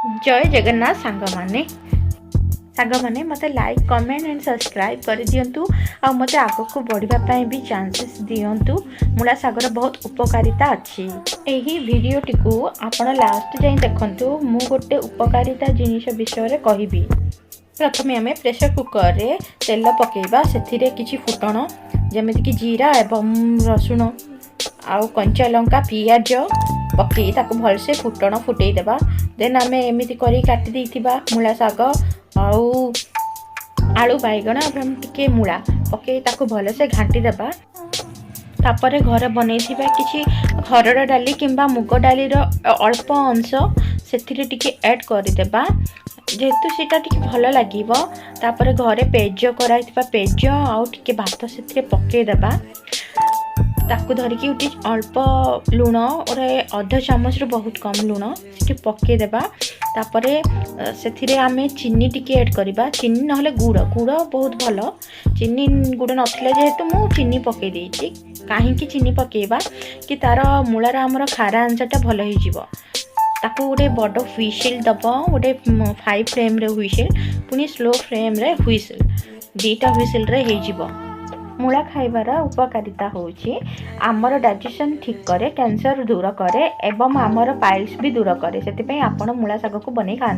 जय जगन्नाथ सांग माने मते लाइक कमेंट एंड सब्सक्राइब कर दियंतु आ मते आगो को बढ़िबा पई भी चांसेस दियंतु। मुला सागर बहुत उपकारिता अच्छी। एही वीडियो टिकु आपण लास्ट जाई देखंतु। मु गोटे उपकारिता जिनिस विषय रे कहिबी। प्रथमे आमे प्रेशर कुकर रे तेल पकेइबा, सेथिरे किछि फुटण जेमिति कि जीरा एवं रसुण आउ कंचा लंका पियाज पकई ताको भलसे फुटण फुटई देबा। देन आमे एमिति करी काटी देइथिबा मुला साग आउ आलू बैगण एवं टिके मुला पकई ताको भलसे घांटी देबा। तापरे घर बनैथिबा किछि हरड़ डाली किंबा मुग डाली रो अल्प अंश सेथिरे टिके ऐड करि देबा, जेहेतु सेटा टिके भल लागिबो। तापरे घरे पेज कराइथिबा पेज आउ टिके भात सेथिरे पकई देबा। ताकू धरिकी उठी अल्प लुण और अध चामच बहुत कम लुण से पकई देबा। तापरे सेथिरे आमे चीनी टिके ऐड करिबा। चीनी नहले गुड़ बहुत भल। चीनी गुड़ नथिले जेहेतु मु चीनी पकई देइछि। काहेकि चीनी पकेइबा कि तार मूलार आमर खारा अंशटा भल हो जिवो। ताकू गोटे बड़ हुइसिल दब, गोटे 5 फ्लेम रे हुइसिल, पुनी स्लो फ्लेम रे हुइसिल, 2टा हुइसिल रे हो जिवो। मूला खाइबार उपकारिता होउछि आमर डाइजेशन ठीक करे, कैंसर दूर करे एवं आमर पाइल्स भी दूर करे। सेति पई आपण मूला साग को बनै खाआନ୍ତୁ।